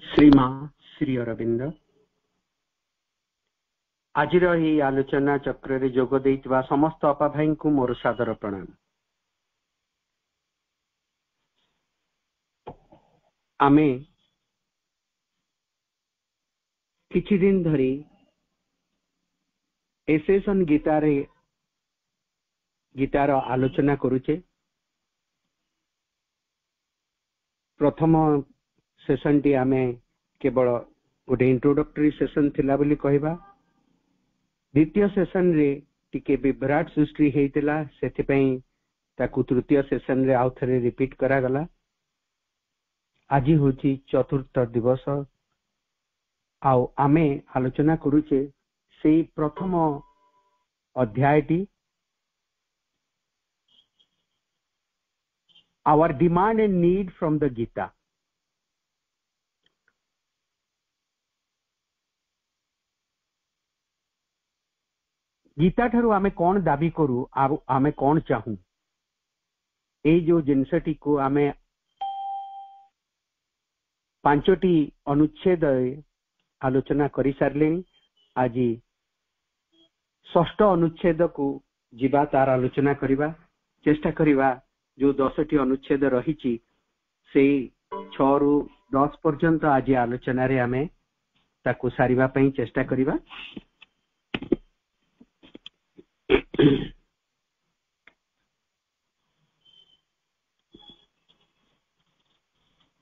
श्रीमा श्री अरविंद आज आलोचना चक्र रे जोग देइतबा समस्त अपा भाई को मोर सादर प्रणाम। आमे किछि दिन धरी एसेसन गीतार आलोचना करूचे। प्रथम सेशन टी आमे केवल गोटे इंट्रोडक्टरी सेशन थिला बोली कहबा। द्वितीय सेशन रे टिके विभ्राट सृष्टि हेतिला, सेथिपई ताकू तृतीय सेशन रे आउ थरे रिपीट करा गला। आज होची चतुर्थ दिवस आउ आमे आलोचना करूचे सेई प्रथम अध्यायटी our demand and need from the Gita. Gita ठारू आमे कौन दाबी करू आमे कौन चाहू ए जो जिनसटी को आमे पांचटी अनुच्छेद आलोचना करि सारले। आज षष्ठ अनुच्छेद को जीवा तार आलोचना करिबा चेष्टा करिबा। जो 10टी अनुच्छेद रहिछि से 6 रु 10 पर्यंत आज आलोचना रे आमे ताकू सारिबा पई चेष्टा करिबा।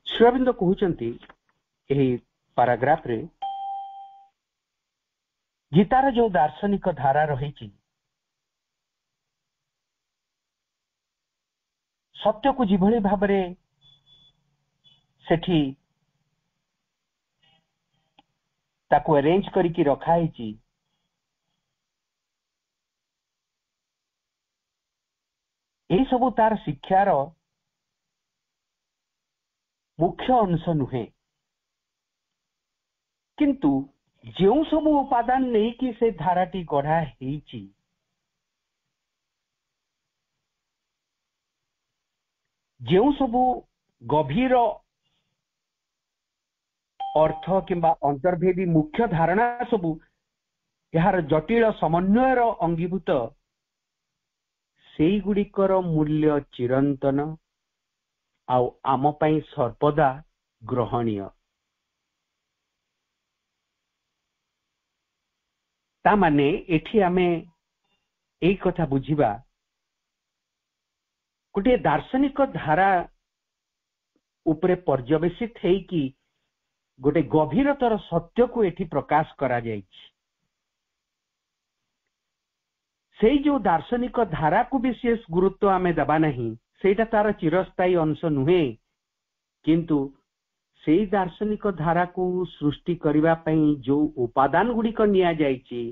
श्री अरविंद कहउचंती एही पैराग्राफ रे गीतार जो दार्शनिक धारा रहिछि सत्य को जिभଳି भाबरे सेठी ताकू अरेंज करिकि रखा हिछि। एही सबु तार शिक्षार मुख्य अंश नुहे, किंतु जो सब उपादान नहीं कि से धाराटी गढ़ा हेची जो सब गभीर अर्थ किंबा अंतर्भेदी मुख्य धारणा सबु यार जटिल समन्वयर अंगीभूत सेई गुड़िकर मूल्य चिरंतन आउ आम पई सर्वदा ग्रहणीय। ता माने एठी आमे एई कथा बुझिबा गोटे दार्शनिक धारा उपरे पर्यवेसित है कि गोटे गभीरतर सत्य को एठी प्रकाश करा जाइछि। सेई जो दार्शनिक धारा को विशेष गुरुत्व आमे दबा नहीं, सेटा तार चिरस्थायी अंश नुहे, किंतु सेई दार्शनिक धारा को सृष्टि करिबा पई जो उपादान गुड़िक निया जाइछि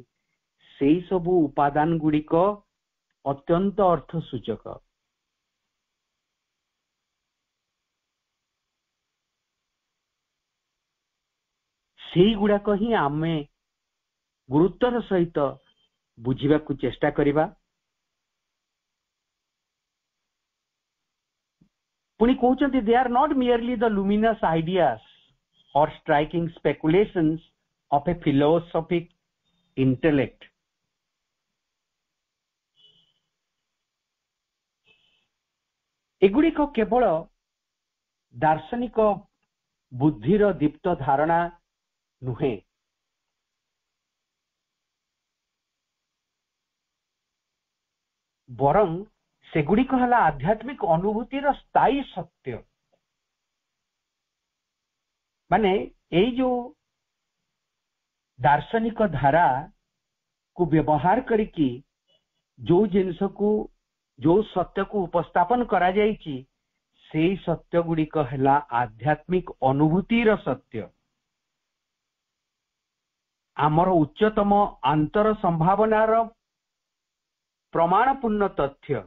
सेई सबु उपादान गुड़िक अत्यंत अर्थ सूचक। सेई गुड़ाक ही आमे गुरुत्वर सहित बुझिबा को चेष्टा करिबा। पुणी कहउचंती they are not merely the luminous ideas और striking speculations of a philosophic intellect. एगुड़िक केवल दार्शनिक बुद्धिर दीप्त धारणा नुहे, बरं सेगुड़िक हला आध्यात्मिक अनुभूतिर स्थायी सत्य। माने एई जो दार्शनिक धारा को व्यवहार करिकी जो जिनस को जो सत्य को उपस्थापन करा जायछि सेई सत्य गुड़िक है आध्यात्मिक अनुभूतिर सत्य, आमर उच्चतम आंतर संभावनार प्रमाणपूर्ण तथ्य।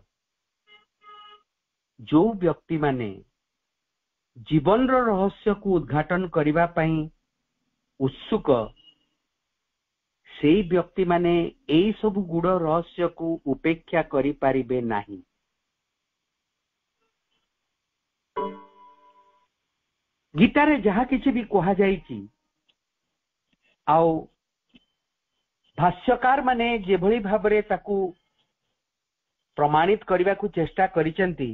जो व्यक्ति माने जीवन रहस्य को उद्घाटन करिबा पई उत्सुक, सेई व्यक्ति माने एई सब गुड़ रहस्य को उपेक्षा करि पारिबे नाही। गीतारे जहा किछि भी कहा जायछि आउ भाष्यकार माने जेभଳି भाबरे ताकू प्रमाणित करबा को चेष्टा करिसेंती,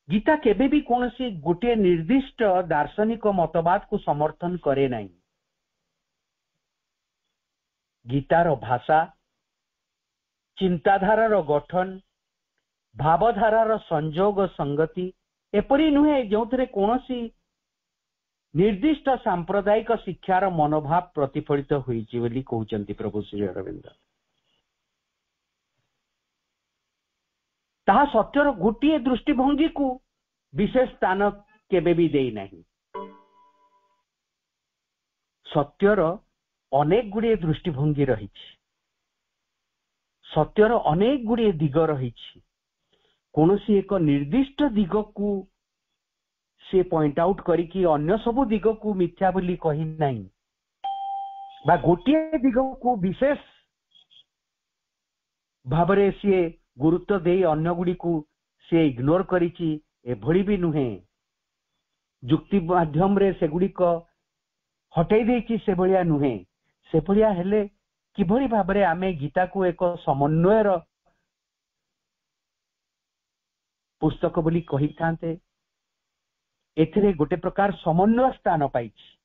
गीता केबे भी कोनसी गोटे निर्दिष्ट दार्शनिक मतवाद को समर्थन करे नहीं। गीतार भाषा, चिंताधारार गठन, भावधारार संजोग संगति एपरी नुहे जो कोनसी निर्दिष्ट सांप्रदायिक शिक्षार मनोभाव प्रतिफलित होईछि बोली कहउचंती प्रभु श्री अरविंद। ताहा सत्यर गोटे दृष्टिभंगी को विशेष स्थान केबे भी देई नहीं। सत्यर अनेक गुड़िए दृष्टिभंगी रही, सत्यर अनेक गुड़िए दिग रही, कौनसी एक निर्दिष्ट दिग को से पॉइंट आउट करिकी अन्य सब दिग को मिथ्या बोली कही नहीं, बा गोटे दिग को विशेष भावरे सी गुरुत्व दे अन्य गुड़ी को से इग्नोर करिची एभली भी नुहे। जुक्ति माध्यम रे से गुड़ी को हटई देची से भलिया नुहे। से भलिया हेले किभली भावरे आमे गीता को एक समन्वयर पुस्तक बोली कही थांते। एथिरे गोटे प्रकार समन्वय स्थान पाइछि।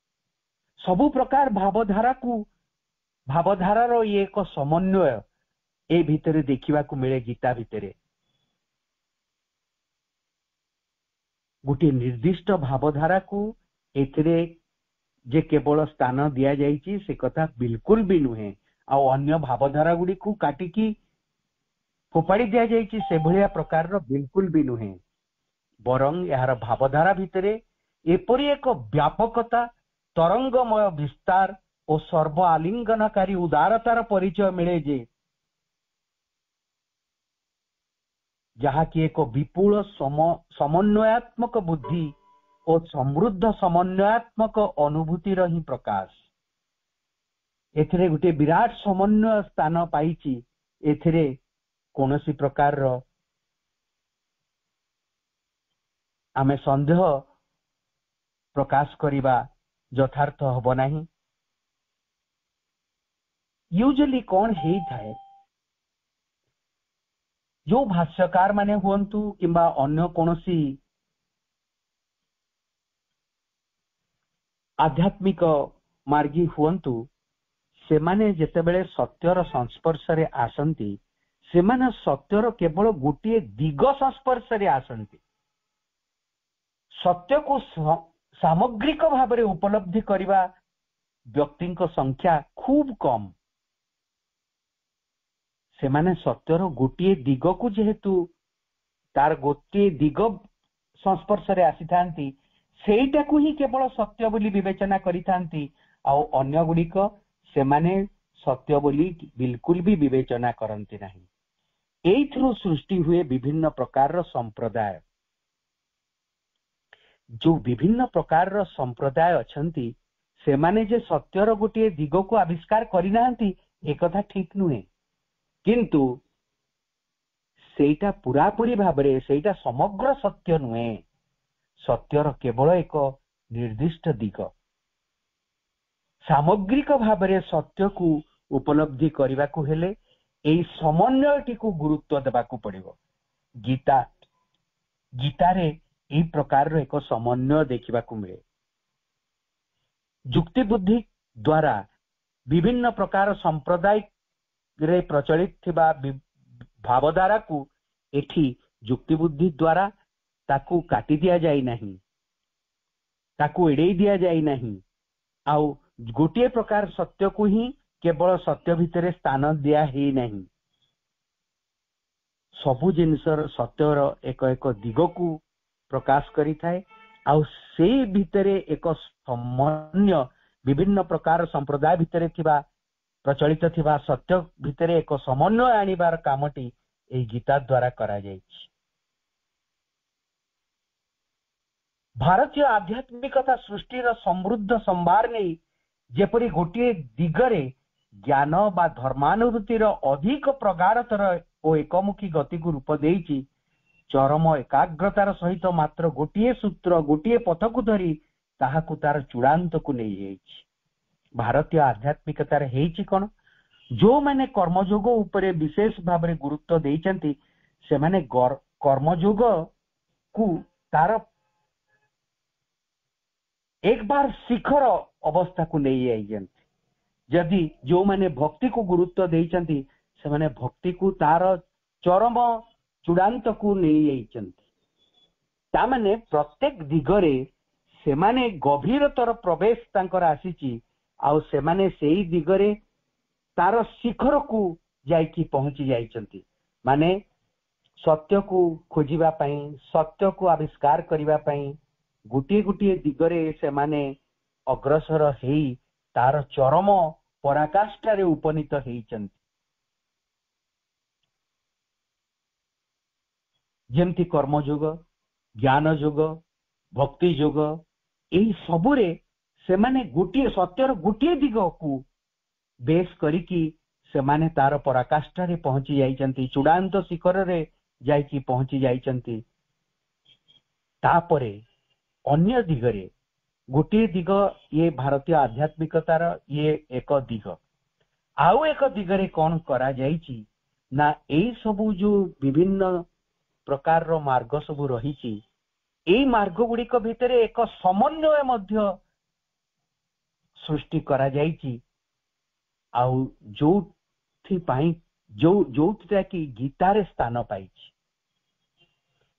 सबु प्रकार भावधारा को भावधारार ये एक समन्वय ए भितरे देखिबा को मिले। गीता भितरे गोटे निर्दिष्ट भावधारा को एथिरे जे केवल स्थान दिया जाइछि से कथा बिल्कुल भी नुहे। आ अन्य भावधारा गुडी को काटिकी फोपाड़ी दिया जाइछि से भलिया प्रकार रो बिल्कुल भी नुहे। बरं यार भावधारा भितरे एपरी एक व्यापकता, तरंगमय विस्तार और सर्व आलिंगनकारी उदारतार परिचय मिले जे जहा कि एक विपुल समन्वयात्मक बुद्धि और समृद्ध समन्वयात्मक अनुभूतिर ही प्रकाश। एथिरे गोटे विराट समन्वय स्थान पाइछि। एथिरे कोनोसी प्रकार रो आमे संदेह प्रकाश करिबा यथार्थ हबो नाही। यूजुअली कौन हेई थाए, जो भाष्यकार माने हुअंतु किंबा अन्य कोनोसी आध्यात्मिक मार्गी हुअंतु, से माने जेतेबेले सत्यर संस्पर्श रे आसंती, से माने सत्यर केवल गोटे दिग संस्पर्श रे आसंती। सत्य को सामग्रिक भाव में उपलब्धि करवा व्यक्ति संख्या खूब कम। से माने सत्यर गोटे दिग को जेहेतु तार गोटे दिग संस्पर्श रे आसी थांती, सेटा को ही केवल सत्य बोली विवेचना करि थांती। आ अन्य गुड़िक से माने सत्य बोली बिल्कुल भी विवेचना करती नहीं। एइथरो सृष्टि हुए विभिन्न प्रकार संप्रदाय। जो विभिन्न प्रकार संप्रदाय अछंती, से माने जे सत्यर गोटे दिग को आविष्कार करिनांती एक कथा ठीक नुहे। किंतु सेटा पूरापूरी भाबरे सेटा समग्र सत्य नुहे। सत्यर केवल एक निर्दिष्ट दिग। सामग्रिक भाबरे सत्य को उपलब्धि करबा को हेले एई समन्वयटी को गुरुत्व देबा को पड़िबो। गीतारे एई प्रकार एक समन्वय देखिबा को मिले। जुक्ति बुद्धि द्वारा विभिन्न प्रकार संप्रदाय रे प्रचलित थिबा भावधारा को एठी जुक्ति बुद्धि द्वारा ताकू काटी दिया जाई नहीं, ताकू एड़े दिया जाई नहीं। आउ गोटे प्रकार सत्य को ही केवल सत्य भितर स्थान दिया ही नहीं, सबु जिनसर सत्यर एक एक दिग को प्रकाश करी थाए। आउ से भितरे एक सामान्य विभिन्न प्रकार संप्रदाय भितरे थिबा प्रचलित थिबा सत्य भितरे एक समन्वय आनिबार कामटी ए गीता द्वारा करा जायछि। भारतीय आध्यात्मिकता सृष्टिर समृद्ध संभार नहीं जेपरी गोटे दिगरे ज्ञान बा धर्मानुभूतिर अधिक प्रगाढ़तर और एकमुखी गति को रूप देइछि, चरम एकाग्रतार सहित मात्र गोटे सूत्र गोटे पथ को धरी ताहाकु तार चूड़ांत को नहीं जाइछि। भारतीय आध्यात्मिकतार हेइछि कोन, जो माने कर्मयोग उपरे विशेष भाव में गुरुत्व देइछन्ति से माने कर्मयोग को तार एक बार शिखर अवस्था को नहीं आइजन्ति। जदि जो माने भक्ति को गुरुत्व देइछन्ति से माने भक्ति को तार चरम चूड़ांत को नहीं आइछन्ति। ता माने प्रत्येक दिगरे से माने गभीरतर प्रवेश तांकर आसीची, आउ से माने सेही दिगरे तार शिखर को जाइकी पहुंची जाइछन्ति। माने सत्य को खोजिबा पई, सत्य को आविष्कार करिबा पई गुटिए गुटिए दिगरे से माने अग्रसर हेई तार चरम पराकाष्ठारे उपनीत हेइछन्ति। जेमती कर्मयोग, ज्ञान योग, भक्ति योग एही सबुरे से माने गुटिए सत्यर गुटिए दिग को बेस करिकी से माने तार पराकाष्ठारे पहुंची जाइछन्ति, चूड़ांत शिखर रे जाइकी पहुंची जाइछन्ति। तापरे अन्य दिगरे गोटे दिग ये भारतीय आध्यात्मिकतार ये एक दिग, आउ एक दिगरे कौन करा जाइछि ना एई सबु जो विभिन्न प्रकार रो मार्ग सबु रहिछि एई मार्ग गुड़िक भितरे एक समन्वय मध्य सृष्टि करा जाइछि। आउ जोथि पाई जोथा कि गीतारे स्थान पाइछि।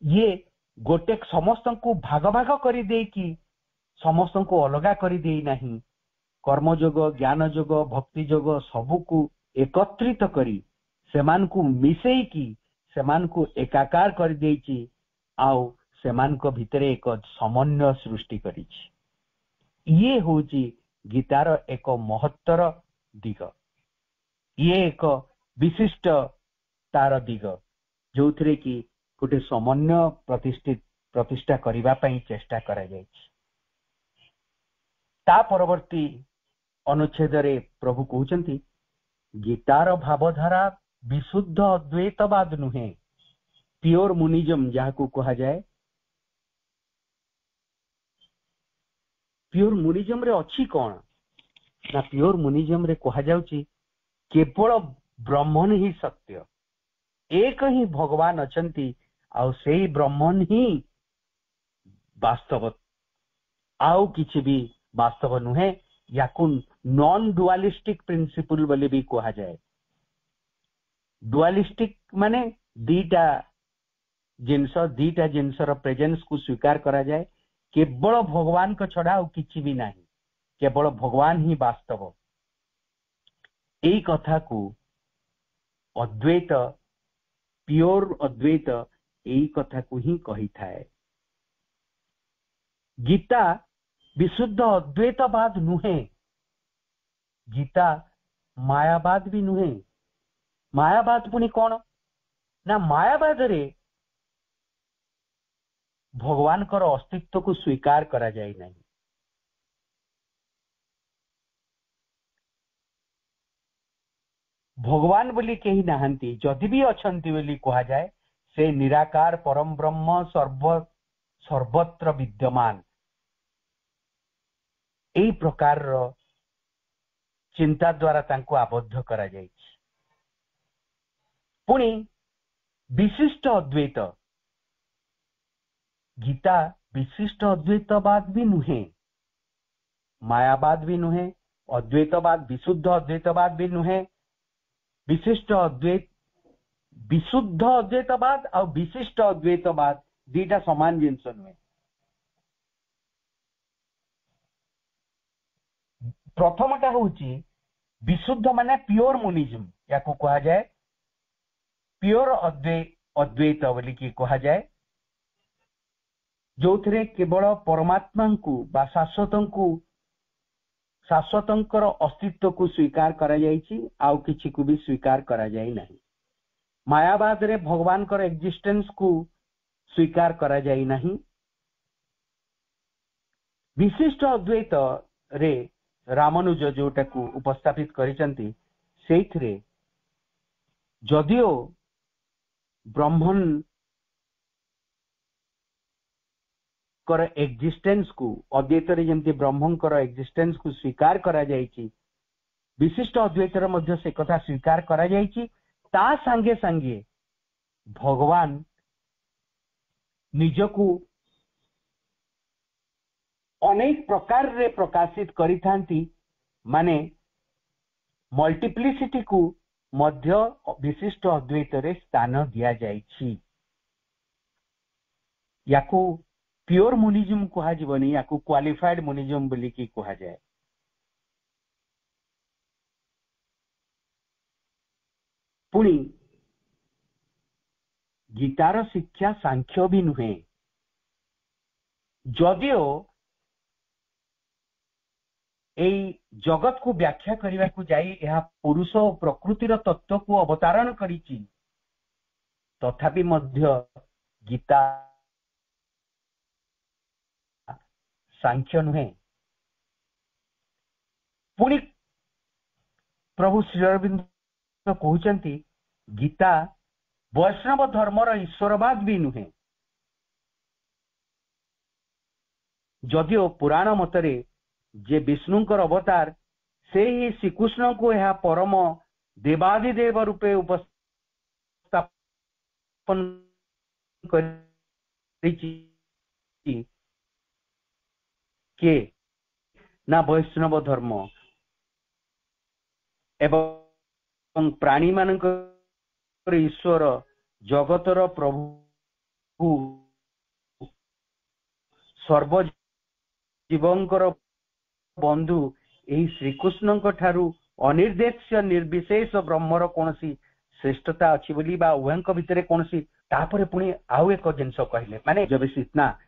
ये गोटे समस्त को भाग भाग कर देकी समस्त को अलगा कर दे नहीं, कर्मयोग, ज्ञान योग, भक्ति योग सबू को एकत्रित करी सेमान को मिसेई की सेमान को एकाकार कर देछि, आउ सेमान को भितरे एक समन्वय सृष्टि करिछि। ये होची गीतार एक महत्तर दिग, ये एक विशिष्ट तार दिग जो थरे की गोटे समन्वय प्रतिष्ठा करिबा पई चेष्टा करा जायछि। ता परवर्ती अनुच्छेद रे प्रभु कहउचंती गीतार भावधारा विशुद्ध अद्वैतवाद नुहे, प्योर मुनिज्म जाहाकू कहा जाए। प्योर मुनिज्म रे अछि कोन ना, प्योर मुनिज्म रे कहा जाउची केवल ब्रह्मन ही सत्य, एक ही भगवान अछंती, आउ सेही ब्रह्मन ही वास्तव, आउ किछि भी वास्तव नुहे। याकू नॉन डुअलिस्टिक प्रिंसिपल बोली भी कहा जाए। डुअलिस्टिक माने दीटा जिनसर प्रेजेंस को स्वीकार करा जाए, केवल भगवान को छड़ा आउ किछि भी नहीं, केवल भगवान ही वास्तव। एई कथा को अद्वैत, प्योर अद्वैत एई कथा को ही कही थाए। गीता विशुद्ध अद्वैतवाद नुहे, गीता मायावाद भी नुहे। मायावाद पुनी कौन ना, मायावाद रे भगवान कर अस्तित्व को स्वीकार करा जाए नहीं। भगवान बोली कहीं नहांती, जदि भी अछंती बोली कहा जाए से निराकार परम ब्रह्म सर्वत्र विद्यमान। एई प्रकार चिंता द्वारा तांको आबद्ध करा जायछि। पुणी विशिष्ट अद्वैत, गीता विशिष्ट अद्वैतवाद भी नुहे, मायावाद भी नुहे, अद्वैतवाद विशुद्ध अद्वैतवाद भी नुहे। विशिष्ट अद्वैत, विशुद्ध अद्वैतवाद और विशिष्ट अद्वैतवाद दीटा समान जिनस नुहे। प्रथमटा होची विशुद्ध माने प्योर मोनिज्म या को कहा जाए, प्योर अद्वैत बोली की कहा जाए, जो थे केवल परमात्मा को बा शाश्वतंकर अस्तित्व को स्वीकार करा जायछि, आउ किछि को भी स्वीकार करा जाय नहीं। मायावाद रे भगवान कर एक्जिस्टेंस को स्वीकार करा जाय नहीं। विशिष्ट अद्वैत रे रामानुज जोटा को उपस्थापित करिसंती, सेइथरे जदियो ब्रह्मन कर एक्जिस्टेंस को अद्वैत रे जेमति ब्रह्मन कर एक्जिस्टेंस को स्वीकार करा जायछि, विशिष्ट अद्वैत रे मध्य से कथा स्वीकार करा जायछि। ता संगे संगे भगवान निजको अनेक प्रकार रे प्रकाशित करिथांती, माने मल्टीप्लिसिटी को मध्य विशिष्ट अद्वैत रे स्थान दिया जायछि। याको प्योर मोनिज्म कहा जीवनी, याको क्वालिफाइड मोनिज्म बोली की कहा जाए। पुणी गीतार शिक्षा सांख्य भी नुहे, जदियो एई जगत को व्याख्या करने को जाई यह पुरुष और प्रकृतिर तत्व को अवतारण करिछि, तथापि मध्य गीता सांख्य नुहे। पुणी प्रभु श्री अरविंद कहउचंती गीता वैष्णव धर्मर ईश्वरवाद भी नुहे, जदियो पुराण मतरे जे विष्णुंकर अवतार से ही श्रीकृष्ण को यह परम देवादिदेव रूपे उपस्थापन करिछि के ना वैष्णव धर्म एवं प्राणी मानकर ईश्वर जगतर प्रभु सर्वजीवंकर बंधु एही श्रीकृष्ण ठारू अनिर्देश्य निर्विशेष ब्रह्मर कौनसी श्रेष्ठता अच्छी बोली बा उभयंक भितर कौनसी तापरे पुणी आउ एक जिनस कहले, माने जब इतना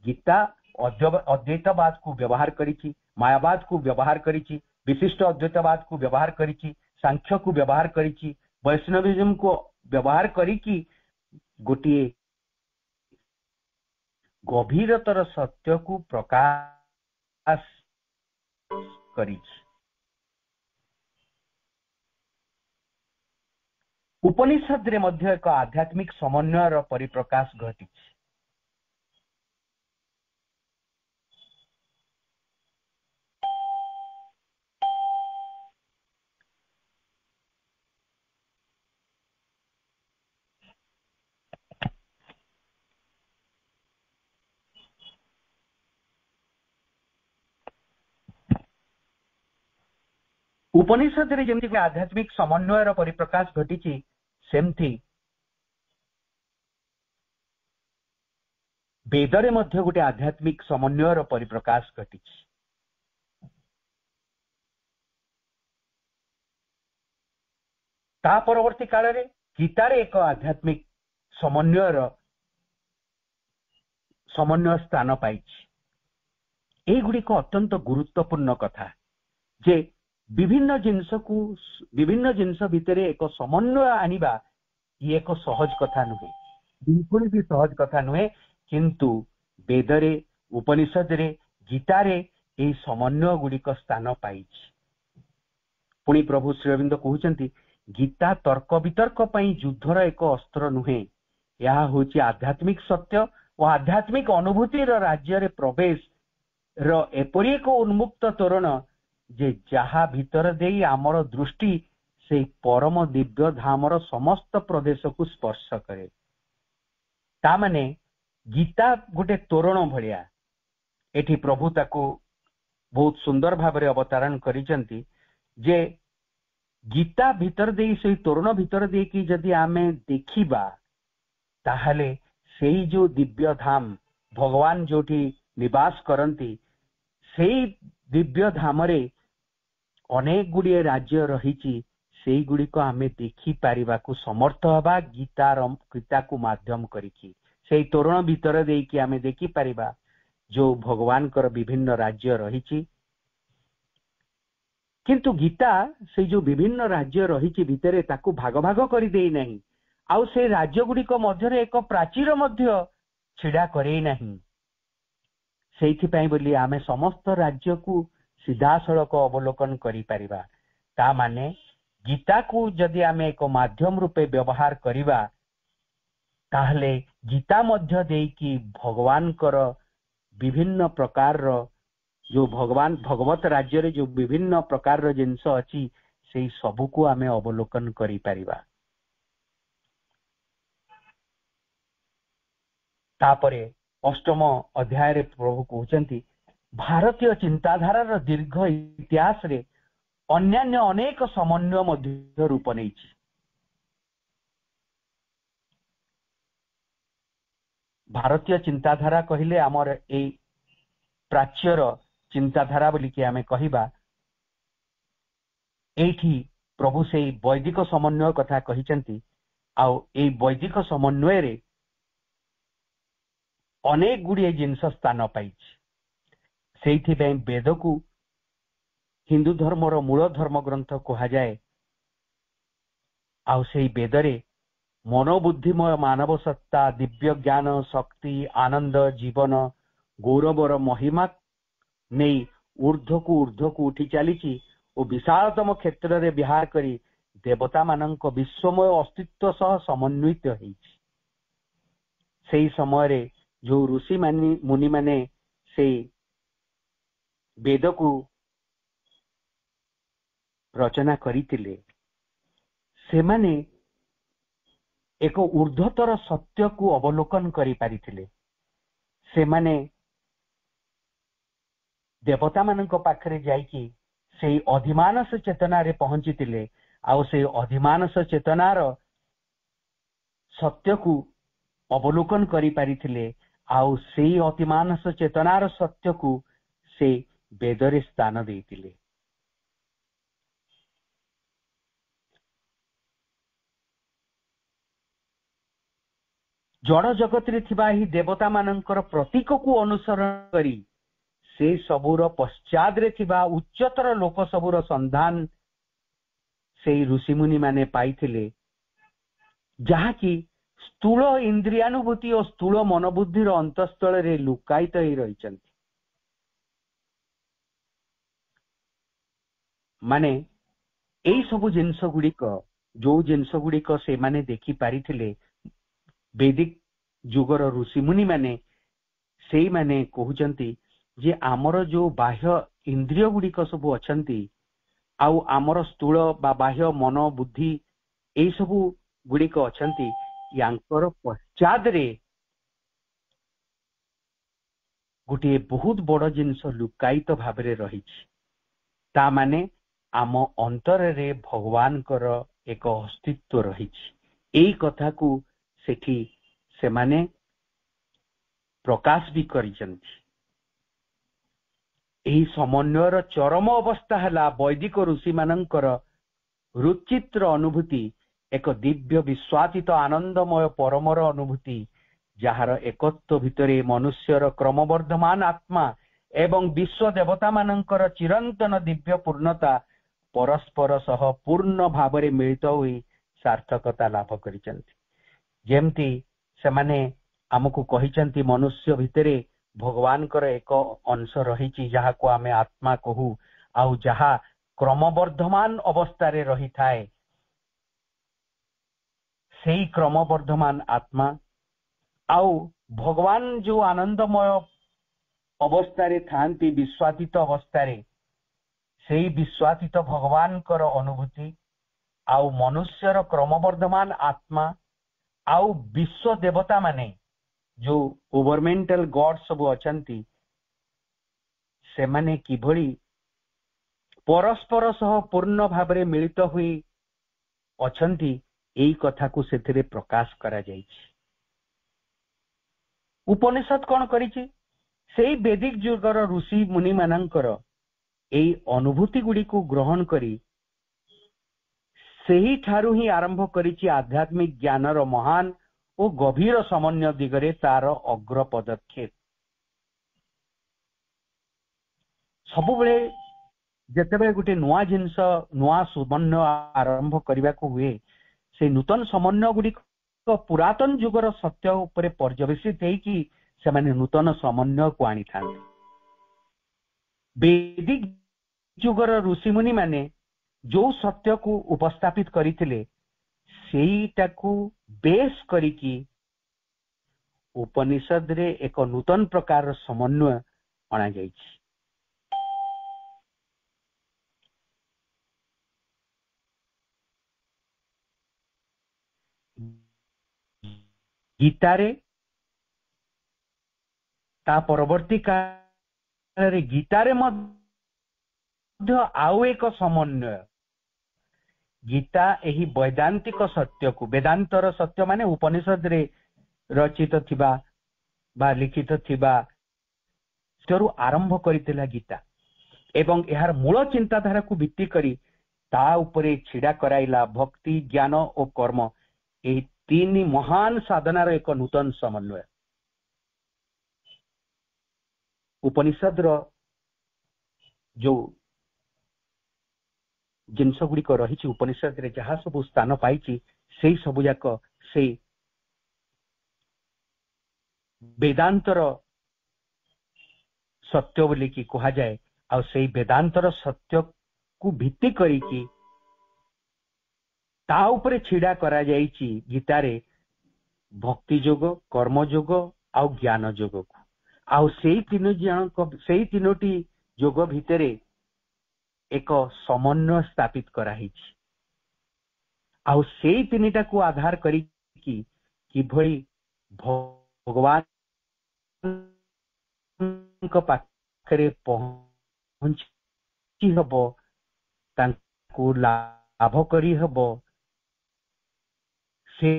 गीता अद्वैतवाद को व्यवहार करिछि, मायावाद को व्यवहार करिछि, विशिष्ट अद्वैतवाद को व्यवहार करिछि, सांख्य को व्यवहार करिछि, वैष्णविज्म को व्यवहार करिछि, गोटिए गभीरतर सत्य को प्रकाश करिछि। उपनिषद रे मध्य एक आध्यात्मिक समन्वयर परिप्रकाश घटिछि। उपनिषद रे जेमति आध्यात्मिक समन्वयर परिप्रकाश घटिछि, सेमथि वेदरे मध्य गोटे आध्यात्मिक समन्वयर परिप्रकाश घटिछि। ता परवर्ती काल रे गीतारे एक आध्यात्मिक समन्वय स्थान पाइछि। एई गुडिक अत्यंत गुरुत्वपूर्ण कथा जे विभिन्न जिनस भितर एक समन्वय आनिबा ये एक सहज कथा नुहे, बिल्कुल भी सहज कथा नुहे, किंतु वेदरे उपनिषद रे गीतारे एई समन्वय गुडिक स्थान पाइछि। पुणी प्रभु श्री अरविंद कहउचंती गीता तर्क वितर्क पई युद्धर एक अस्त्र नुहे, यह होची आध्यात्मिक सत्य और आध्यात्मिक अनुभूतिर राज्य रे प्रवेश रो एपरि एक उन्मुक्त तोरण जे जहा भीतर देई आमर दृष्टि से परम दिव्य धामर समस्त प्रदेश को स्पर्श करे। ता माने गीता गोटे तोरण भलिया, एठी प्रभु ताको बहुत सुंदर भाव अवतारण करिसंती जे गीता भीतर देई से तोरण भीतर देई कि जदि आमे देखिबा ताहले सेई जो दिव्य धाम भगवान जोठी निवास करंती सेई दिव्य धामरे ଅନେକ ଗୁଡ଼ିଏ ରାଜ୍ୟ ରହିଛି, ସେଇଗୁଡ଼ିକ ଆମେ ଦେଖିପାରିବାକୁ ସମର୍ଥ ହେବା ଗୀତାକୁ ମାଧ୍ୟମ କରିକି। ସେଇ ତୋରଣ ଭିତରେ ଦେଇକି ଆମେ ଦେଖିପାରିବା ଯୋଉ ଭଗବାନଙ୍କର ବିଭିନ୍ନ ରାଜ୍ୟ ରହିଛି। କିନ୍ତୁ ଗୀତା ସେଇ ଯୋଉ ବିଭିନ୍ନ ରାଜ୍ୟ ରହିଛି ଭିତରେ ତାକୁ ଭାଗ ଭାଗ କରିଦେଇ ନାହିଁ, ଆଉ ସେଇ ରାଜ୍ୟ ଗୁଡ଼ିକ ମଧ୍ୟରେ ଏକ ପ୍ରାଚୀର ମଧ୍ୟ ଛିଡ଼ା କରେଇ ନାହିଁ। ସେଇଥିପାଇଁ ବୋଲି ଆମେ ସମସ୍ତ ରାଜ୍ୟକୁ ସିଧାସଳଖ ଅବଲୋକନ କରିପାରିବା। ତା ମାନେ ଗୀତାକୁ ଯଦି ଆମେ ଏକ ମାଧ୍ୟମ ରୂପେ ବ୍ୟବହାର କରିବା, ତାହେଲେ ଗୀତା ମଧ୍ୟ ଦେଇକି ଭଗବାନଙ୍କର ବିଭିନ୍ନ ପ୍ରକାରର ଯୋଉ ଭଗବତ ରାଜ୍ୟରେ ଯୋଉ ବିଭିନ୍ନ ପ୍ରକାରର ଜିନିଷ ଅଛି, ସେଇ ସବୁକୁ ଆମେ ଅବଲୋକନ କରିପାରିବା। ତାପରେ ଅଷ୍ଟମ ଅଧ୍ୟାୟରେ ପ୍ରଭୁ କହୁଛନ୍ତି, ଭାରତୀୟ ଚିନ୍ତାଧାରାର ଦୀର୍ଘ ଇତିହାସରେ ଅନ୍ୟାନ୍ୟ ଅନେକ ସମନ୍ୱୟ ମଧ୍ୟ ରୂପ ନେଇଛି। ଭାରତୀୟ ଚିନ୍ତାଧାରା କହିଲେ ଆମର ଏଇ ପ୍ରାଚ୍ୟର ଚିନ୍ତାଧାରା ବୋଲିକି ଆମେ କହିବା। ଏଇଠି ପ୍ରଭୁ ସେଇ ବୈଦିକ ସମନ୍ୱୟ କଥା କହିଛନ୍ତି, ଆଉ ଏଇ ବୈଦିକ ସମନ୍ୱୟରେ ଅନେକ ଗୁଡ଼ିଏ ଜିନିଷ ସ୍ଥାନ ପାଇଛି। ସେଇଥିପାଇଁ ବେଦକୁ ହିନ୍ଦୁ ଧର୍ମର ମୂଳ ଧର୍ମ ଗ୍ରନ୍ଥ କୁହାଯାଏ। ଆଉ ସେଇ ବେଦରେ ମନୋବୁଦ୍ଧିମୟ ମାନବ ସତ୍ତା, ଦିବ୍ୟ ଜ୍ଞାନ, ଶକ୍ତି, ଆନନ୍ଦ, ଜୀବନ, ଗୌରବର ମହିମା ନେଇ ଉର୍ଦ୍ଧ୍ୱକୁ ଉଠି ଚାଲିଛି ଓ ବିଶାଳତମ କ୍ଷେତ୍ରରେ ବିହାର କରି ଦେବତାମାନଙ୍କ ବିଶ୍ୱମୟ ଅସ୍ତିତ୍ୱ ସହ ସମନ୍ୱିତ ହେଇଛି। ସେଇ ସମୟରେ ଯୋଉ ଋଷି ମୁନିମାନେ ସେଇ ବେଦକୁ ରଚନା କରିଥିଲେ, ସେମାନେ ଏକ ଊର୍ଦ୍ଧ୍ୱତର ସତ୍ୟକୁ ଅବଲୋକନ କରିପାରିଥିଲେ। ସେମାନେ ଦେବତାମାନଙ୍କ ପାଖରେ ଯାଇକି ସେଇ ଅଧିମାନସ ଚେତନାରେ ପହଞ୍ଚିଥିଲେ, ଆଉ ସେଇ ଅଧିମାନସ ଚେତନାର ସତ୍ୟକୁ ଅବଲୋକନ କରିପାରିଥିଲେ, ଆଉ ସେଇ ଅଧିମାନସ ଚେତନାର ସତ୍ୟକୁ ସେ ବେଦରେ ସ୍ଥାନ ଦେଇଥିଲେ। ଜଡ଼ ଜଗତରେ ଥିବା ଏହି ଦେବତା ମାନଙ୍କର ପ୍ରତୀକକୁ ଅନୁସରଣ କରି ସେ ସବୁର ପଶ୍ଚାତରେ ଥିବା ଉଚ୍ଚତର ଲୋକ ସବୁର ସନ୍ଧାନ ସେଇ ଋଷିମୁନି ମାନେ ପାଇଥିଲେ, ଯାହାକି ସ୍ଥୂଳ ଇନ୍ଦ୍ରିୟାନୁଭୂତି ଓ ସ୍ଥୂଳ ମନୋବୁଦ୍ଧିର ଅନ୍ତଃସ୍ଥଳରେ ଲୁକାୟିତ ହେଇ ରହିଛନ୍ତି। ମାନେ ଏଇ ସବୁ ଜିନିଷ ଗୁଡ଼ିକ, ଯୋଉ ଜିନିଷ ଗୁଡ଼ିକ ସେମାନେ ଦେଖିପାରିଥିଲେ, ବୈଦିକ ଯୁଗର ଋଷିମୁନି ମାନେ ସେଇମାନେ କହୁଛନ୍ତି ଯେ ଆମର ଯୋଉ ବାହ୍ୟ ଇନ୍ଦ୍ରିୟ ଗୁଡ଼ିକ ସବୁ ଅଛନ୍ତି, ଆଉ ଆମର ସ୍ଥୂଳ ବା ବାହ୍ୟ ମନ ବୁଦ୍ଧି ଏଇ ସବୁ ଗୁଡ଼ିକ ଅଛନ୍ତି, ୟାଙ୍କର ପଶ୍ଚାତରେ ଗୋଟିଏ ବହୁତ ବଡ଼ ଜିନିଷ ଲୁକାୟିତ ଭାବରେ ରହିଛି। ତା ମାନେ ଆମ ଅନ୍ତରରେ ଭଗବାନଙ୍କର ଏକ ଅସ୍ତିତ୍ୱ ରହିଛି। ଏଇ କଥାକୁ ସେଠି ସେମାନେ ପ୍ରକାଶ ବି କରିଛନ୍ତି। ଏହି ସମନ୍ୱୟର ଚରମ ଅବସ୍ଥା ହେଲା ବୈଦିକ ଋଷିମାନଙ୍କର ରୁଚିତ୍ର ଅନୁଭୂତି, ଏକ ଦିବ୍ୟ ବିଶ୍ୱାତୀତ ଆନନ୍ଦମୟ ପରମର ଅନୁଭୂତି, ଯାହାର ଏକତ୍ୱ ଭିତରେ ମନୁଷ୍ୟର କ୍ରମବର୍ଦ୍ଧମାନ ଆତ୍ମା ଏବଂ ବିଶ୍ୱ ଦେବତାମାନଙ୍କର ଚିରନ୍ତନ ଦିବ୍ୟ ପୂର୍ଣ୍ଣତା ପରସ୍ପର ସହ ପୂର୍ଣ୍ଣ ଭାବରେ ମିଳିତ ହୋଇ ସାର୍ଥକତା ଲାଭ କରିଛନ୍ତି। ଯେମିତି ସେମାନେ ଆମକୁ କହିଛନ୍ତି, ମନୁଷ୍ୟ ଭିତରେ ଭଗବାନଙ୍କର ଏକ ଅଂଶ ରହିଛି, ଯାହାକୁ ଆମେ ଆତ୍ମା କହୁ, ଆଉ ଯାହା କ୍ରମବର୍ଦ୍ଧମାନ ଅବସ୍ଥାରେ ରହିଥାଏ। ସେଇ କ୍ରମବର୍ଦ୍ଧମାନ ଆତ୍ମା ଆଉ ଭଗବାନ ଯୋଉ ଆନନ୍ଦମୟ ଅବସ୍ଥାରେ ଥାନ୍ତି, ବିଶ୍ୱାତୀତ ଅବସ୍ଥାରେ, ସେଇ ବିଶ୍ୱାତୀତ ଭଗବାନଙ୍କର ଅନୁଭୂତି ଆଉ ମନୁଷ୍ୟର କ୍ରମବର୍ଦ୍ଧମାନ ଆତ୍ମା ଆଉ ବିଶ୍ୱ ଦେବତା ମାନେ ଯୋଉ ଓଭରମେଣ୍ଟାଲ ଗଡ୍ ସବୁ ଅଛନ୍ତି, ସେମାନେ କିଭଳି ପରସ୍ପର ସହ ପୂର୍ଣ୍ଣ ଭାବରେ ମିଳିତ ହୋଇ ଅଛନ୍ତି, ଏଇ କଥାକୁ ସେଥିରେ ପ୍ରକାଶ କରାଯାଇଛି। ଉପନିଷଦ କଣ କରିଛି? ସେଇ ବୈଦିକ ଯୁଗର ଋଷି ମୁନି ମାନଙ୍କର एई अनुभूति गुडी को ग्रहण करी सेही ठारू ही आरंभ करिछि आध्यात्मिक ज्ञानर महान और गभीर समन्वय दिगरे तार अग्र पदक्षेप। सबु बेले जेतेबेले गोटे नुआ जिनस नुआ समन्वय आरंभ करने को हुए से नूतन समन्वय गुड़िक पुरातन जुगर सत्य उपरे पर्यवेसित होइकि से माने नूतन समन्वय को आनी था। वैदिक जुगर ऋषिमुनि माने जो सत्य को उपस्थापित करिथिले सेईटा को बेस करिकी उपनिषद रे एक नूतन प्रकार समन्वय अणा जाइछि। गीतारे ता परवर्ती काल गीतारे मध्य आउ एक समन्वय गीता एही वैदांतिक सत्य को वेदांतर सत्य माने उपनिषद रे रचित थिबा बा लिखित थिबा स्टरू आरंभ करितला गीता एवं यार मूल चिंताधारा को भित्ति करी ता उपरे छिड़ा कराइला भक्ति ज्ञान और कर्म ए तीन महान साधनार एक नूतन समन्वय। उपनिषद रो जो जिनस गुड़िक रही उपनिषद रे जहाँ सब स्थान पाई से सब जाक से वेदांतर सत्य बोली कि कहा जाए आ से वेदांतर सत्य को भित्ति करिकी ता उपरे छिड़ा करा जाइछि गीतारे भक्ति जोग कर्म जोग आ ज्ञान जोग को आउ सेई तीनोटी जोग भितरे एक समन्वय स्थापित कराइछि आउ सेई तीनिटा को आधार करिकी किभଳି भगवान को पाखरे पहुंची हबो तांको लाभ करी हबो से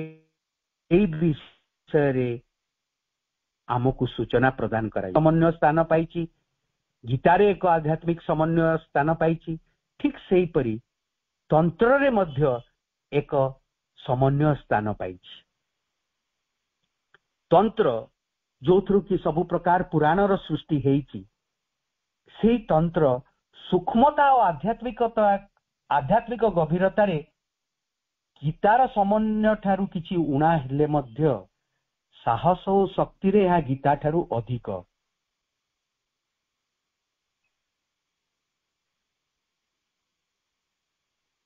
विषय रे आमको सूचना प्रदान कराई। समन्वय स्थान पाइछि गीतारे एक आध्यात्मिक समन्वय स्थान पाइछि ठीक सेही परी तंत्र रे मध्य एक समन्वय स्थान पाइछि। तंत्र जो थ्रु की सब प्रकार पुराणर सृष्टि हेइछि सेही तंत्र सूक्ष्मता और आध्यात्मिक गभीरता रे गीतार समन्वय ठारू किछि उणा हेले मध्य साहस और शक्ति रे यह गीता ठारू अधिक।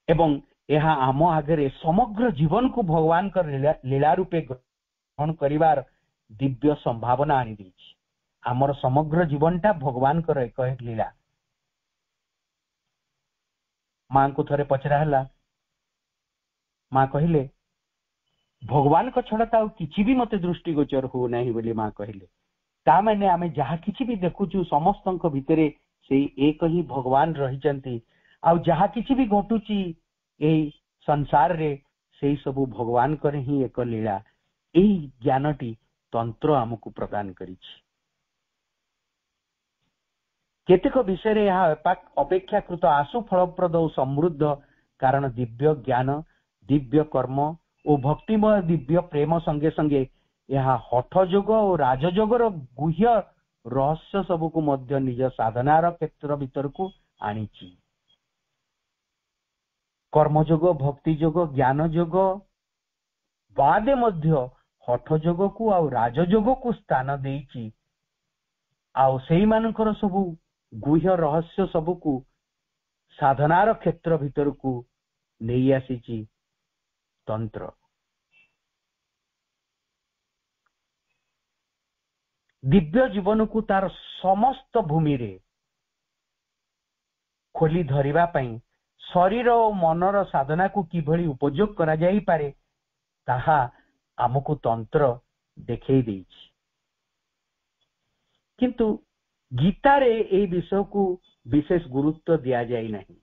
एवं यह आम आगे समग्र जीवन को भगवान का लीला रूपे ग्रहण करिवार दिव्य संभावना आनी देछि। आमर समग्र जीवनटा भगवान कर एक लीला। मां को थरे पचरा हला मां कहिले भगवान को छड़ा किसी भी मते दृष्टिगोचर हो नहीं बोली मां कहिले ता माने आमे जहा किसी भी देखुछु समस्त भितरे से एक ही भगवान रहिचंती आ जहा किसी भी घटुची एही संसार रे से सबु भगवान करे ही एक लीला। एही ज्ञानटी तंत्र आमको प्रदान करिछि। केतेक विषय रे यह अपेक्षाकृत आशु फलप्रद और समृद्ध कारण दिव्य ज्ञान दिव्य कर्म और भक्तिमय दिव्य प्रेम संगे संगे यह हठ जोग और राजयोगर गुह्य रहस्य सबू को मध्य निज साधनार क्षेत्र भीतर को आनीछि। कर्मयोग भक्ति जोग ज्ञान जोग बादे मध्य हठ जोग को आ राजयोग को स्थान देइछि आ सेही मानकर सबू गुह्य रहस्य सबू को साधनार क्षेत्र भीतर को नहीं आसीछि तंत्र। दिव्य जीवन को तार समस्त भूमि रे खोली धरिबा पई शरीर और मनर साधना को किभଳି उपयोग करा जाई पारे ताहा आमको तंत्र देखै देइछि। किंतु गीता रे ए विषय को विशेष गुरुत्व दिया जाय नहीं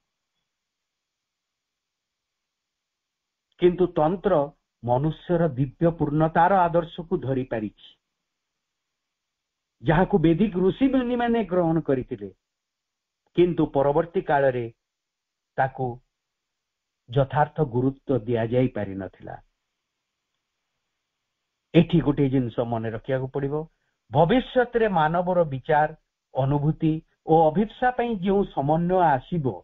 किंतु तंत्र मनुष्यर दिव्य पूर्णतार आदर्श को धरी पारिछि जहाँ को वैदिक ऋषि मुनि माने ग्रहण करिथिले किंतु परवर्ती काल रे ताकू यथार्थ गुरुत्व दिया जाई पारि नथिला। एठी गोटे जिनस मन रखिया पड़िबो, भविष्यत रे मानवर विचार अनुभूति और अभिप्सा पई जो समन्वय आसीबो,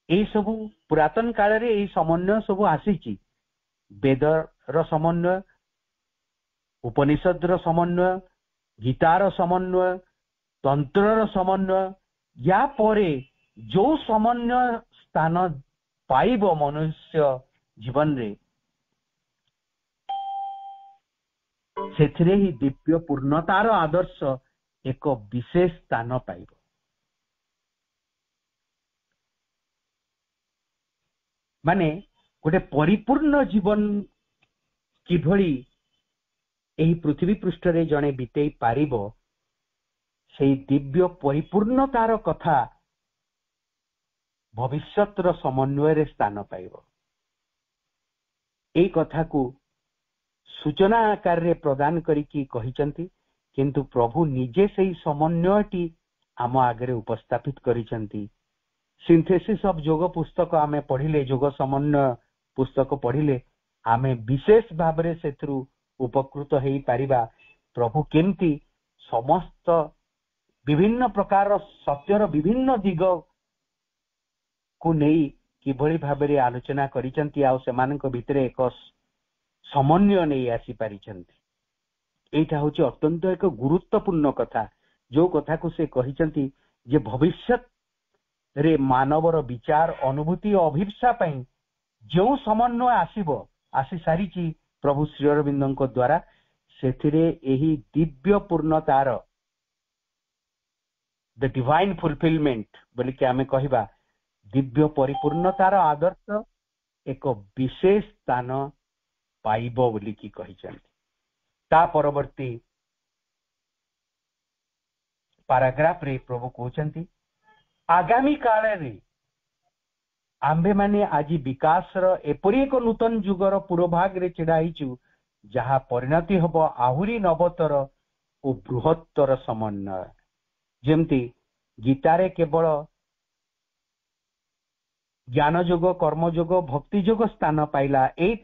ए सबु पुरातन काल रे ए समन्वय सबु आसीची। वेद र समन्वय, उपनिषद र समन्वय, गीतार समन्वय, तंत्र समन्वय, या परे जो समन्वय स्थान पाइब मनुष्य जीवन रे, सेथिरे ही दिव्य पूर्णतार आदर्श एक विशेष स्थान पाइब। माने गोटे परिपूर्ण जीवन किभली एही पृथ्वी पृष्ठ रे जणे बितेई पारिबो, सेही दिव्य परिपूर्णतार कथा भविष्यतर समन्वय रे स्थान पाइब। एई कथा को सूचना आकार रे प्रदान करिकी कहिचंती, किंतु प्रभु निजे सेही समन्वयटी आम आगरे उपस्थापित करिचंती। सिंथेसिस ऑफ योग पुस्तक आमे पढ़िले, योग समन्वय पुस्तक पढ़िले आमे विशेष भाबरे सेथरु उपकृत हेई पारिबा। प्रभु केमती समस्त विभिन्न प्रकार सत्यर विभिन्न दिग को नहीं किभली भाबरे आलोचना करिचंती, आ सेमानक भितरे एक समन्वय नहीं आसी पारिचंती। एटा होची अत्यंत एक गुरुत्वपूर्ण कथा, जो कथा को से कहिचंती जे भविष्यत रे मानवर विचार अनुभूति और अभिप्सा पई जो समन्वय आसीबो, आसी सारीची प्रभु श्री अरविंदों को द्वारा, सेथिरे एही दिव्य पूर्णतार द डिवाइन फुलफिलमेंट बोली के आमे कहिबा, दिव्य परिपूर्णतार आदर्श एक विशेष स्थान पाइबो बोली की कहिचंती। ता परवर्ती पैराग्राफ रे प्रभु कहउचंती, आगामी काल रे आंबे माने आज विकास एपरी एक नूतन जुगर पूर्वभाग रे छिड़ाइचु, जहा परिणति हब आहुरी नवतर और बृहत्तर समन्वय। जेमती गीतारे केवल ज्ञान योग, कर्म योग, भक्ति योग स्थान पाइला, ए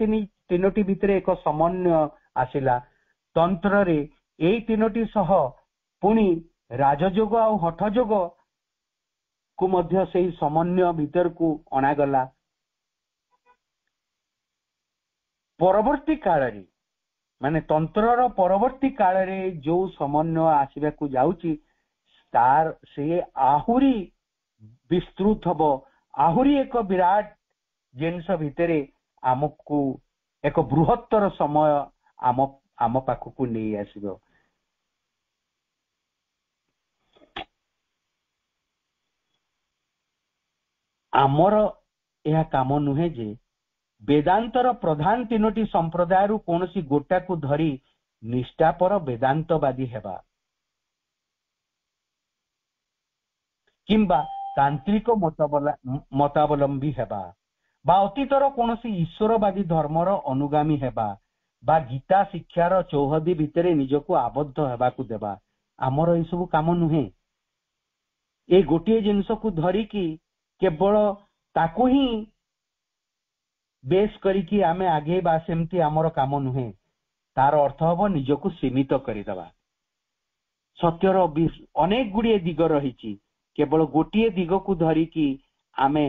तीनोटी भितरे एक समन्वय आसिला। तंत्र रे ए तीनोटी सह पुणी राजयोग और हठ योग को मध्य से समन्वय भीतर को अणागला। परवर्ती काल रे माने तंत्रर परवर्ती काल रे जो समन्वय आसीबा को जाउची, तार से आहुरी विस्तृत हबो, आहुरी एक विराट जिनस भितरे आमको एक बृहत्तर समय आम पाखकू नहीं आसीबो। आमर यह काम नुहे जे वेदांतर प्रधान तीनोटी संप्रदाय रु कोनसी गोटा को धरी निष्ठापर वेदांतवादी हेबा, किंबा तांत्रिक मतावलंबी हेबा, बा अतीतर कोनसी ईश्वरवादी धर्मर अनुगामी हेबा, बा गीता शिक्षार चौहदी भितरे निजको आबद्ध हेबा को देबा। आमर ए सब काम नुहे। ए गोटे जिनस को धरी की केवल ताकू ही बेस करिकी आमे आगे बा, सेमती आमर काम नुहे। तार अर्थ हबो निजको सीमित करिदबा। सत्यर अनेक गुड़िए दिग रही, केवल गोटे दिग को धरिकी आमे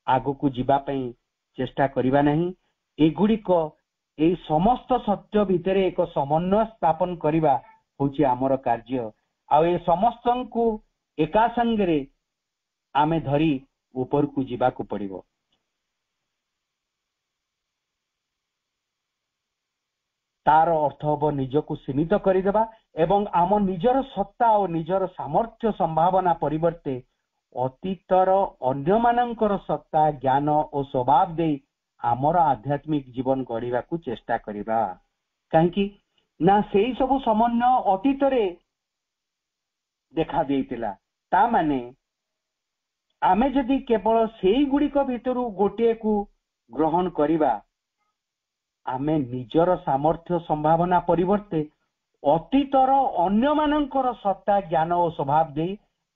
आगो को जीवा पई चेष्टा करिबा नहीं। एगुड़िक ए समस्त सत्य भितरे एक समन्वय स्थापन करिबा होची आमर कार्य। आ ए समस्त को एका संगरे आमे धरी ऊपर को जीवा को पड़िबो। तार अर्थ हबो निजको सीमित करिदेबा एवं आम निजर सत्ता और निजर सामर्थ्य संभावना परिवर्ते अतीतर अन्य मानकर सत्ता, ज्ञान और स्वभाव दे आमर आध्यात्मिक जीवन गढ़िबा को चेष्टा करिबा। काहेकि ना सेही सब समन्वय अतीत रे देखा देइतिला। ता माने आमे जदि केवल सेही गुड़िक भितरु गोटे को ग्रहण करिबा, आमे निजर सामर्थ्य संभावना परिवर्ते अतीतर अन्य मानकर सत्ता, ज्ञान और स्वभाव दे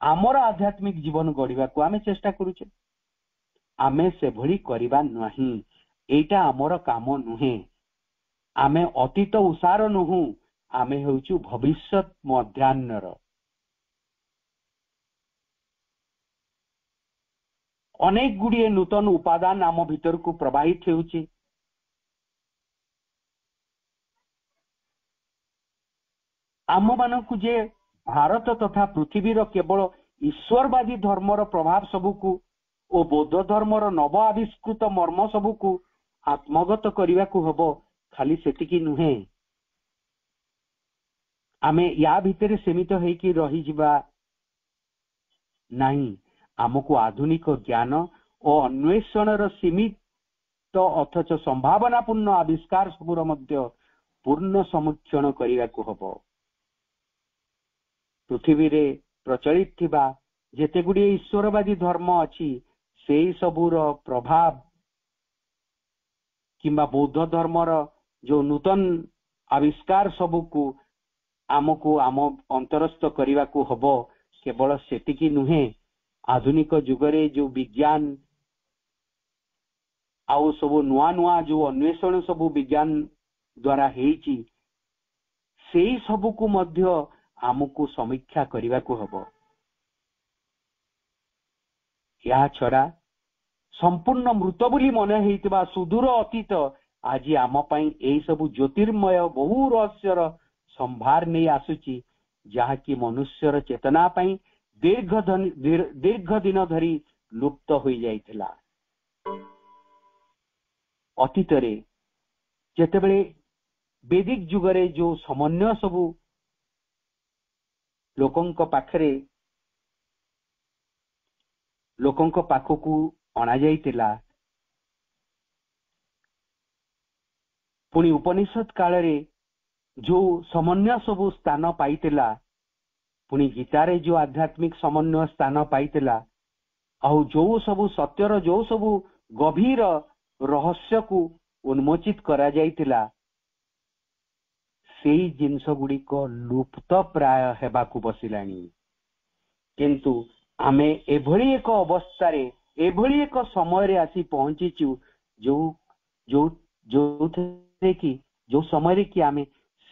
आमर आध्यात्मिक जीवन गढ़ा को आमे चेष्टा करूचे आमे से भली करिबा नहीं एटा आमर काम नुहे आमे अतीत उसार नुहु आमे हेउचु भविष्यत मध्यान्हर अनेक गुड़िए नूतन उपादान आम भीतर को प्रवाहित हेउची आम मानकु जे भारत तथा पृथ्वीर केवल ईश्वरवादी धर्मर प्रभाव सबुकु ओ बौद्ध धर्मर नव आविष्कृत मर्म सबुकु आत्मगत करने को हबो खाली सेतिकी नुहे आमे या भितर सीमित होइकी रही जिबा नहीं आमको आधुनिक ज्ञान और अन्वेषण सीमित अथच संभावनापूर्ण आविष्कार सबुर मध्य पूर्ण समीक्षण करने को हबो पृथ्वी रे प्रचलित थिबा जेते गुड़िए ईश्वरवादी धर्म अछि सेई सबुर प्रभाव किंबा बौद्ध धर्मर जो नूतन आविष्कार सबुकु आमको आम अंतरस्थ करने को हबो केवल सेतिकी नुहे आधुनिक जुगरे जो विज्ञान आउ सब नुआ नुआ जो अन्वेषण सबु विज्ञान द्वारा हेइची सेई सबुकु मध्य आमको समीक्षा करने को हबो या छड़ा संपूर्ण मृत बोली मन हेइतबा सुदूर अतीत आज आम पई एई सबु ज्योतिर्मय बहु रहस्यर संभार नहीं आसुची जहाँकि मनुष्यर चेतना पई दीर्घ दिन धरी लुप्त हो जाइथिला अतीत रे जेतेबेले वैदिक जुगरे जो समन्वय सबु लोकंक पाखरे लोकंक पाखकू अणा जाइतिला पुणी उपनिषद काल रे जो समन्वय सबु स्थान पाइतिला पुणी गीतारे जो आध्यात्मिक समन्वय स्थान पाइतिला आउ जो सबु सत्यर जो सबु गभीर रहस्य को उन्मोचित करा जाइतिला सेई जिनस गुडी को लुप्त प्राय हेबाकू बसिलानी किंतु आमे एभली एक अवस्था रे एभली एक समय रे आसी पहुंचीचु जो जो जो थे कि जो समय रे कि आमे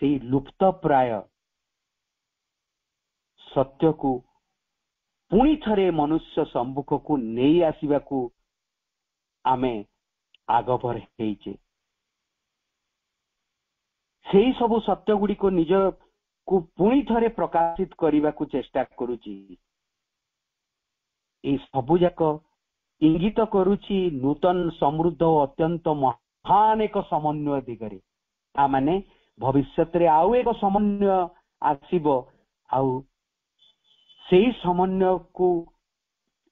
सेई लुप्त प्राय सत्य को पुणी थरे मनुष्य सम्मुख को नहीं आसीबा को आमे आगभर हेइचे सेई सबु सत्य गुडी को निज को पुणी थरे प्रकाशित करने को चेष्टा करूची ए सबु जाक इंगित करूची नूतन समृद्ध और अत्यंत महान एक समन्वय दिगरे आ माने भविष्यत रे आउ एक समन्वय आसीबो आउ सेई समन्वय को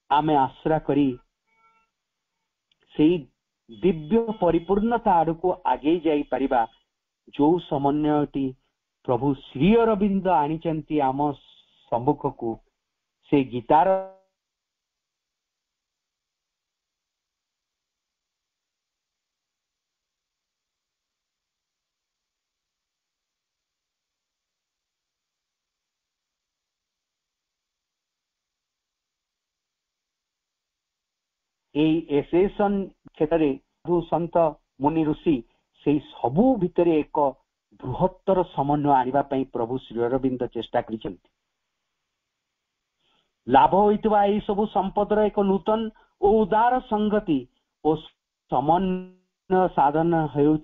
आमे आश्रा करी सेई दिव्य परिपूर्णता आड़ को आगे जाई परिबा जो समन्वयटी प्रभु श्री अरविंद आनिचंती आम सम्मुख को से गीतार एसेसन क्षेत्र प्रभु संत मुनि ऋषि से सबू भितर एक बृहत्तर समन्वय आनिबा पई प्रभु श्री अरविंद चेष्टा करिसेंती लाभ होइतबा एई सबु संपदर एक नूतन ओ उदार संगति ओ समन्वय साधन हेउ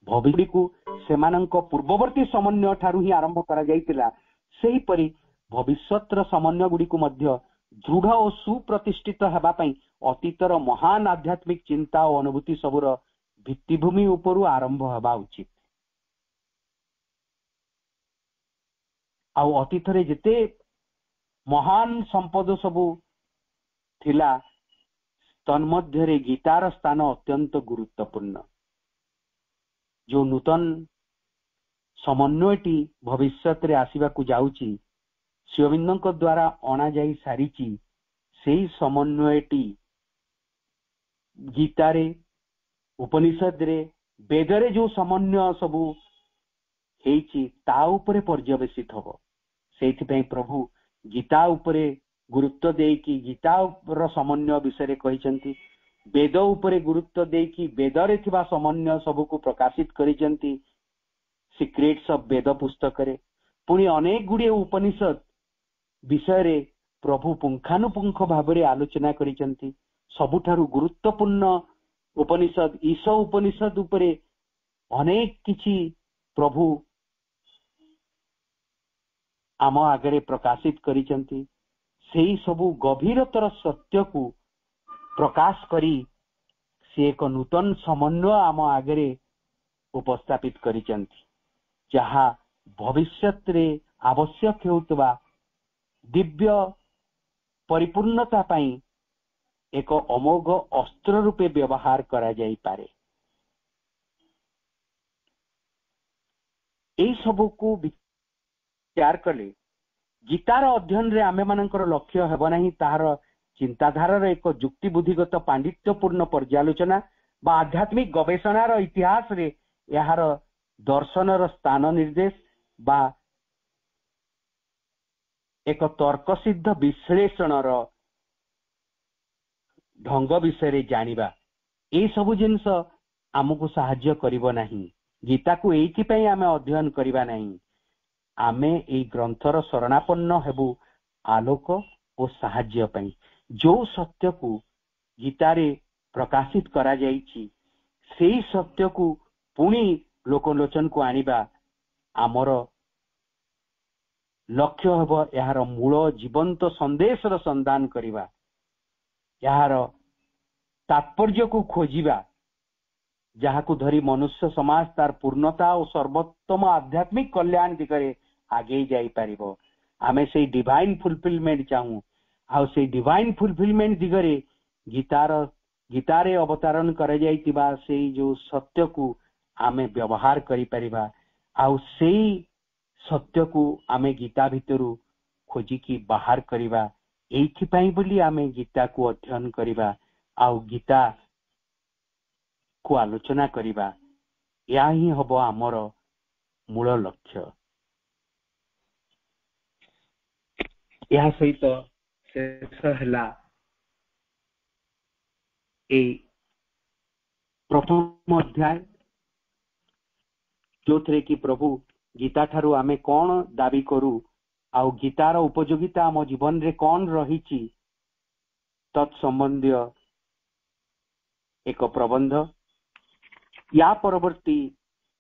भविष्य को सेमानंक पूर्ववर्ती समन्वय ठारू ही आरंभ करा जाइतिला सेही परि भविष्यतर समन्वय गुडी को मध्य दृढ़ और सुप्रतिष्ठित हेबा पई अतीतर महान आध्यात्मिक चिंता और अनुभूति सबुर भित्तिभूमि उपरु आरंभ हेबा उचित आउ अतीतरे जेते महान संपद सबु थिला तन्मध्यरे गीतार स्थान अत्यंत गुरुत्वपूर्ण जो नूतन समन्वयटी भविष्यत रे आसीबा को जाउची शिवबिंदक द्वारा अणा जाई सारीची सेही समन्वयटी गीतारे उपनिषद रे वेदरे जो समन्वय सबू हेची ता उपरे पर्यवेसित हबो। सेथिपई प्रभु गीता उपरे गुरुत्व देकी गीता रो समन्वय विषय कहिसंती, वेद उपरे गुरुत्व देकी वेदरे थिबा समन्वय सबको प्रकाशित करिसंती सीक्रेट्स ऑफ वेद पुस्तक रे। पुणी अनेक गुड़िए उपनिषद विषय रे प्रभु पुंखानुपुंख भाव आलोचना करिसंती। सबुठारु गुरुत्वपूर्ण उपनिषद ईश उपनिषद उपरे अनेक किछि प्रभु आम आगे प्रकाशित करिसंती। सेही सबु गभीरतर सत्य को प्रकाश करी से एक नूतन समन्वय आम आगे उपस्थापित करिसंती, जहा भविष्यत रे आवश्यक हेउतबा दिव्य परिपूर्णता पाई एक अमोघ अस्त्र रूपे व्यवहार करा जाई पारे। एई सबु को विचार कले गीतार अध्ययन रे आमे मानकर लक्ष्य हेब नाही ताहार चिंताधारार एक जुक्ति बुद्धिगत पांडित्यपूर्ण पर्यालोचना बा आध्यात्मिक गवेषणार इतिहास रे यार दर्शनर स्थान निर्देश बा एक तर्कसिद्ध विश्लेषणर ढंग विषय जानिबा। ए सबु जिनस आमको साहाय्य करिवो नाही। गीता को एइथि पई आमे अध्ययन करिबा नाही। आमे ए ग्रंथर शरणापन्न हेबु आलोक और साहाय्य पई। जो सत्य को गीतारे प्रकाशित करा जाइछि सेही सत्य को पुणी लोकलोचन को आनिबा आमर लक्ष्य हेबो। यार मूल जीवंत संदेशर संधान करिबा, यार तात्पर्य को खोजिबा, जहा को धरी मनुष्य समाज तार पूर्णता और सर्वोत्तम आध्यात्मिक कल्याण दिगरे आगे जाई पारिबो। आमे से डिवाइन फुलफिलमेंट चाहू आ से डिवाइन फुलफिलमेंट दिगरे गीतारे अवतारण करे जाइतिबा से जो सत्य को आमे व्यवहार करि परिबा। आ से सत्य को आमे गीता भितरु खोजी की बाहर करिबा। एइथि पई बोली आमे गीता को अध्ययन करिबा आ गीता को आलोचना करिबा। या ही हबो आमर मूल लक्ष्य। या सहित शेष हला ए प्रथम अध्याय जो थे कि प्रभु गीता ठारू आमे कौन दाबी करू आउ गीतार उपयोगिता आम जीवन रे कौन रही तत्संबंधी एक प्रबंध। या परवर्ती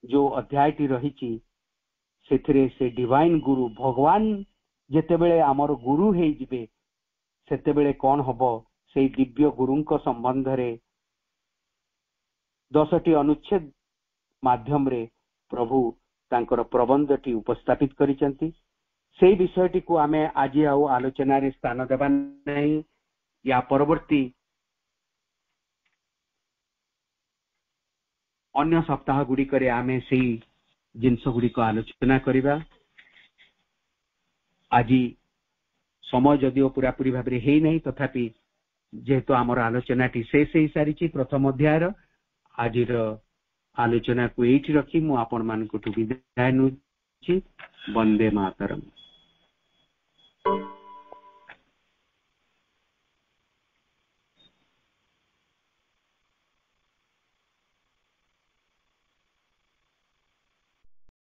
जो अध्यायटी रही से डिवाइन गुरु भगवान जेतेबेले आमर गुरु हे जिबे सेतेबेले कौन हबो से दिव्य गुरुंक संबंध रे 10टी अनुच्छेद माध्यम रे प्रभु तांकर प्रबंधटी उपस्थापित करिसंती। से विषयटी को आमे आज आउ आलोचना रे स्थान देबा नहीं। या परवर्ती अन्य सप्ताह गुडी करे आमे से जिनस गुडी को आलोचना करिबा। आज समय जदिओ पूरापूरी भाव में है नहीं, तथापि जेहेतु आमर आलोचनाटी शेष हो सारी प्रथम अध्यायर आज आलोचना को एठी रखी मु आपण मानकु विदाय नुची। वंदे मातरम।